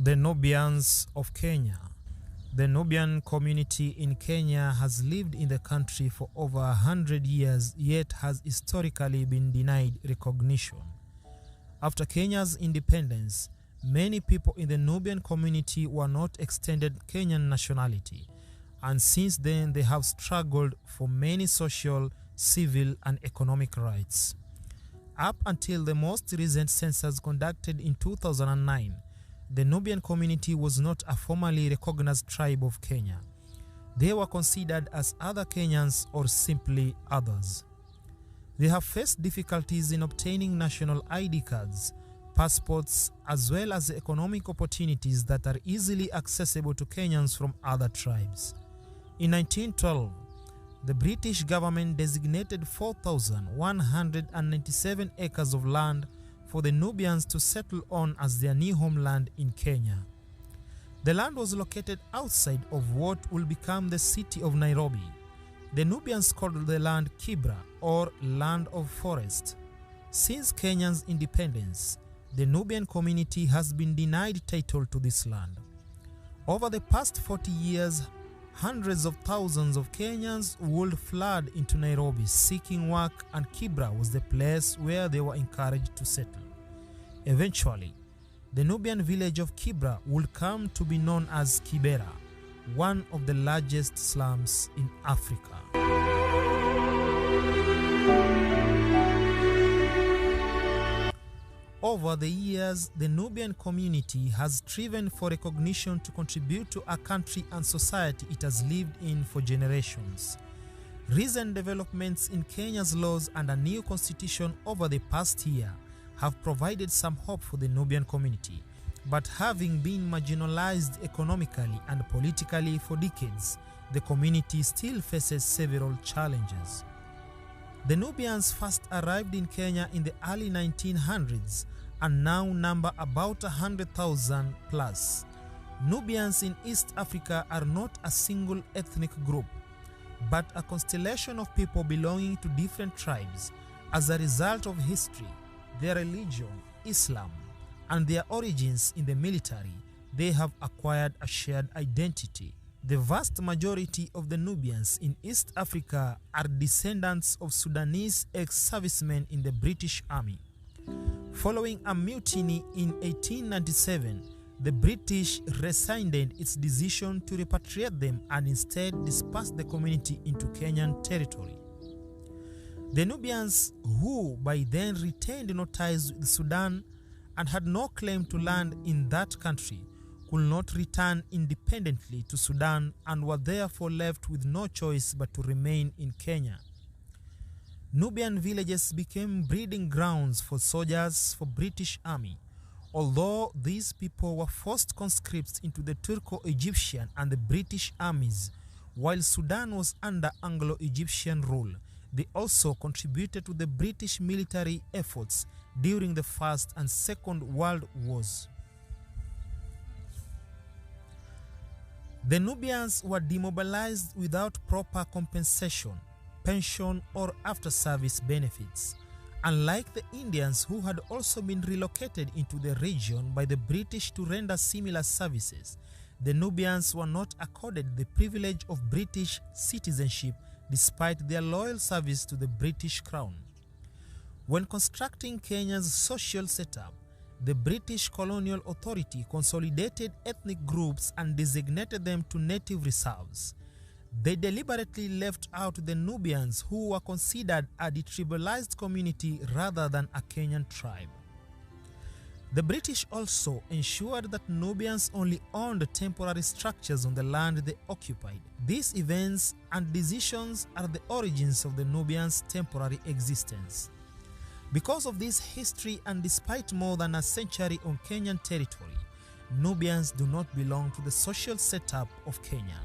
The Nubians of Kenya. The Nubian community in Kenya has lived in the country for over 100 years, yet has historically been denied recognition. After Kenya's independence, many people in the Nubian community were not extended Kenyan nationality, and since then they have struggled for many social, civil, and economic rights. Up until the most recent census conducted in 2009, the Nubian community was not a formally recognized tribe of Kenya. They were considered as other Kenyans or simply others. They have faced difficulties in obtaining national ID cards, passports, as well as the economic opportunities that are easily accessible to Kenyans from other tribes. In 1912, the British government designated 4,197 acres of land for the Nubians to settle on as their new homeland in Kenya. The land was located outside of what will become the city of Nairobi. The Nubians called the land Kibra, or land of forest. Since Kenya's independence, the Nubian community has been denied title to this land. Over the past 40 years, hundreds of thousands of Kenyans would flood into Nairobi seeking work, and Kibra was the place where they were encouraged to settle. Eventually, the Nubian village of Kibra would come to be known as Kibera, one of the largest slums in Africa. Over the years, the Nubian community has striven for recognition to contribute to a country and society it has lived in for generations. Recent developments in Kenya's laws and a new constitution over the past year have provided some hope for the Nubian community, but having been marginalized economically and politically for decades, the community still faces several challenges. The Nubians first arrived in Kenya in the early 1900s and now number about 100,000 plus. Nubians in East Africa are not a single ethnic group, but a constellation of people belonging to different tribes. As a result of history, their religion, Islam, and their origins in the military, they have acquired a shared identity. The vast majority of the Nubians in East Africa are descendants of Sudanese ex-servicemen in the British Army. Following a mutiny in 1897, the British rescinded its decision to repatriate them and instead dispersed the community into Kenyan territory. The Nubians, who by then retained no ties with Sudan and had no claim to land in that country, could not return independently to Sudan and were therefore left with no choice but to remain in Kenya. Nubian villages became breeding grounds for soldiers for British Army. Although these people were forced conscripts into the Turco-Egyptian and the British armies, while Sudan was under Anglo-Egyptian rule, they also contributed to the British military efforts during the First and Second World Wars. The Nubians were demobilized without proper compensation, pension, or after-service benefits. Unlike the Indians, who had also been relocated into the region by the British to render similar services, the Nubians were not accorded the privilege of British citizenship despite their loyal service to the British Crown. When constructing Kenya's social setup, the British colonial authority consolidated ethnic groups and designated them to native reserves. They deliberately left out the Nubians, who were considered a detribalized community rather than a Kenyan tribe. The British also ensured that Nubians only owned temporary structures on the land they occupied. These events and decisions are the origins of the Nubians' temporary existence. Because of this history, and despite more than a century on Kenyan territory, Nubians do not belong to the social setup of Kenya.